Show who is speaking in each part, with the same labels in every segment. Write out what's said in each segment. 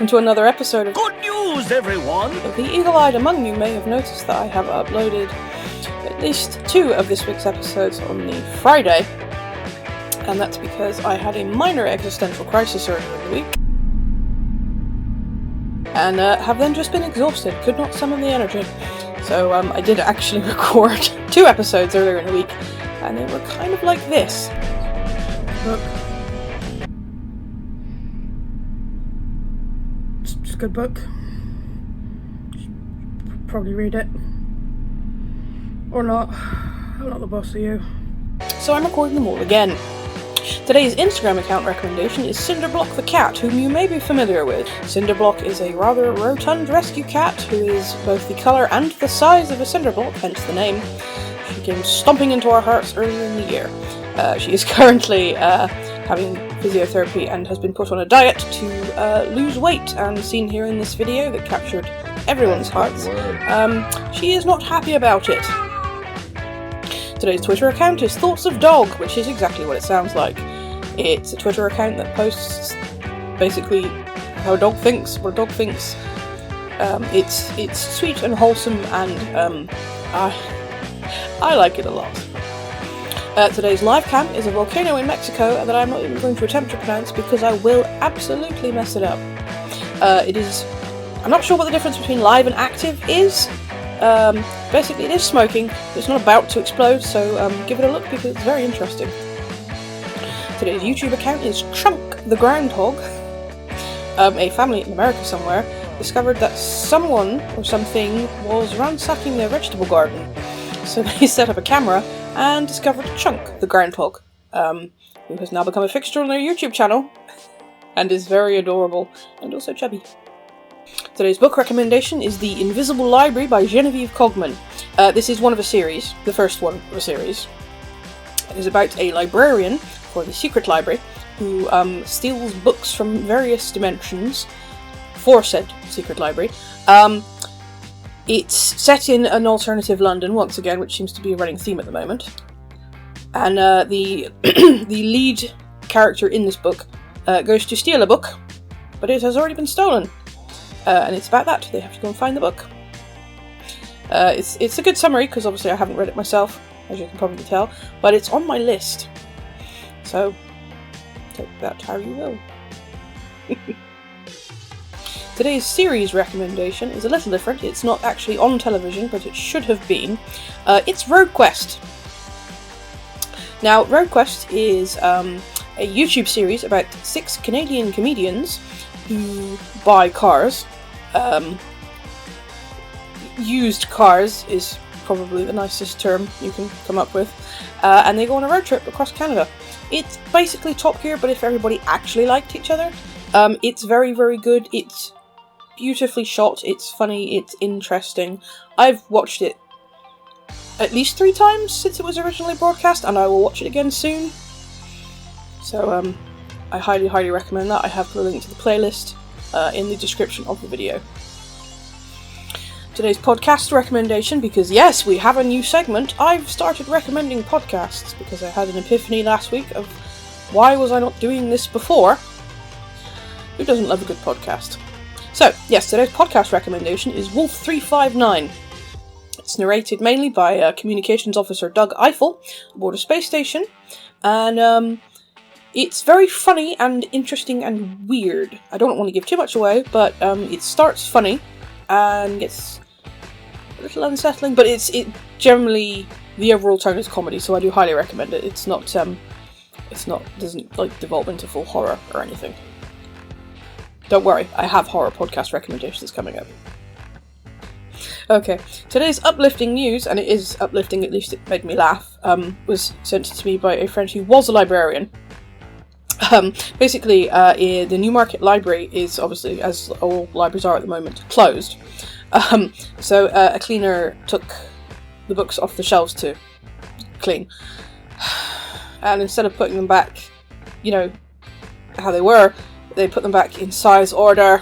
Speaker 1: welcome to another episode of
Speaker 2: Good news, everyone!
Speaker 1: The eagle-eyed among you may have noticed that I have uploaded at least 2 of this week's episodes on the Friday, and that's because I had a minor existential crisis earlier in the week, and have then just been exhausted, could not summon the energy. So I did actually record 2 episodes earlier in the week, and they were kind of like this. Look. It's a good book. Probably read it. Or not. I'm not the boss of you. So I'm recording them all again. Today's Instagram account recommendation is Cinderblock the cat, whom you may be familiar with. Cinderblock is a rather rotund rescue cat who is both the colour and the size of a cinderblock, hence the name. She came stomping into our hearts earlier in the year. She is currently having physiotherapy and has been put on a diet to lose weight, and seen here in this video that captured everyone's hearts. She is not happy about it. Today's Twitter account is Thoughts of Dog, which is exactly what it sounds like. It's a Twitter account that posts basically how a dog thinks, what a dog thinks. It's sweet and wholesome, and I like it a lot. Today's live cam is a volcano in Mexico that I'm not even going to attempt to pronounce because I will absolutely mess it up. I'm not sure what the difference between live and active is. Basically it is smoking, it's not about to explode, so give it a look because it's very interesting. Today's YouTube account is Chunk the Groundhog. A family in America somewhere discovered that someone or something was ransacking their vegetable garden. So they set up a camera and discovered Chunk the Groundhog, who has now become a fixture on their YouTube channel and is very adorable and also chubby. Today's book recommendation is The Invisible Library by Genevieve Cogman. This is one of a series, the first one of a series. It is about a librarian for the secret library who steals books from various dimensions for said secret library. It's set in an alternative London, once again, which seems to be a running theme at the moment. And the lead character in this book goes to steal a book, but it has already been stolen. And it's about that. They have to go and find the book. It's a good summary, because obviously I haven't read it myself, as you can probably tell, but it's on my list. So, take that how you will. Today's series recommendation is a little different. It's not actually on television, but it should have been. It's Road Quest. Now, Road Quest is a YouTube series about 6 Canadian comedians who buy cars. Used cars is probably the nicest term you can come up with. And they go on a road trip across Canada. It's basically Top Gear, but if everybody actually liked each other. It's very, very good. It's beautifully shot, it's funny, it's interesting. I've watched it at least 3 times since it was originally broadcast, and I will watch it again soon. So I highly, highly recommend that. I have put a link to the playlist in the description of the video. Today's podcast recommendation, because yes, we have a new segment. I've started recommending podcasts because I had an epiphany last week of why was I not doing this before? Who doesn't love a good podcast? So, yes, today's podcast recommendation is Wolf 359. It's narrated mainly by Communications Officer Doug Eiffel aboard a space station, and it's very funny and interesting and weird. I don't want to give too much away, but it starts funny and gets a little unsettling, but it generally, the overall tone is comedy, so I do highly recommend it. It doesn't like devolve into full horror or anything. Don't worry, I have horror podcast recommendations coming up. Okay, today's uplifting news, and it is uplifting, at least it made me laugh, was sent to me by a friend who was a librarian. Basically, the Newmarket Library is obviously, as all libraries are at the moment, closed. So a cleaner took the books off the shelves to clean. And instead of putting them back, you know, how they were, they put them back in size order.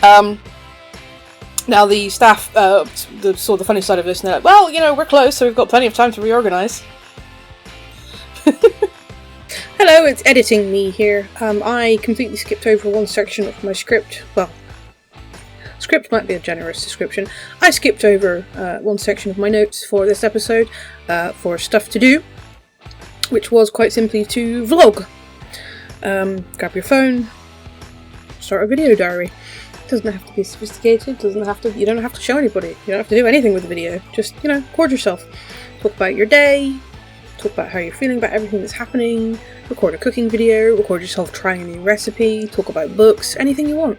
Speaker 1: Now the staff saw the funny side of this and they're like, well, you know, we're closed, so we've got plenty of time to reorganise. Hello, it's editing me here. I completely skipped over one section of my script. Well, script might be a generous description. I skipped over one section of my notes for this episode for stuff to do, which was quite simply to vlog. Grab your phone, start a video diary. It doesn't have to be sophisticated, you don't have to show anybody, you don't have to do anything with the video. Just, record yourself. Talk about your day, talk about how you're feeling about everything that's happening, record a cooking video, record yourself trying a new recipe, talk about books, anything you want.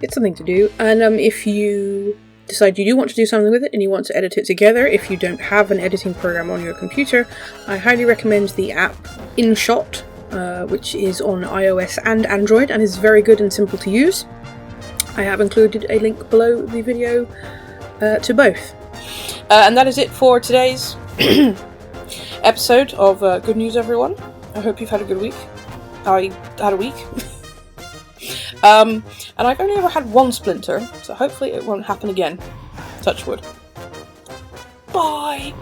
Speaker 1: It's something to do, and if you decide you do want to do something with it and you want to edit it together, if you don't have an editing program on your computer, I highly recommend the app InShot, which is on iOS and Android and is very good and simple to use. I have included a link below the video to both. And that is it for today's episode of Good News, everyone. I hope you've had a good week. I had a week. And I've only ever had one splinter, so hopefully it won't happen again. Touch wood. Bye!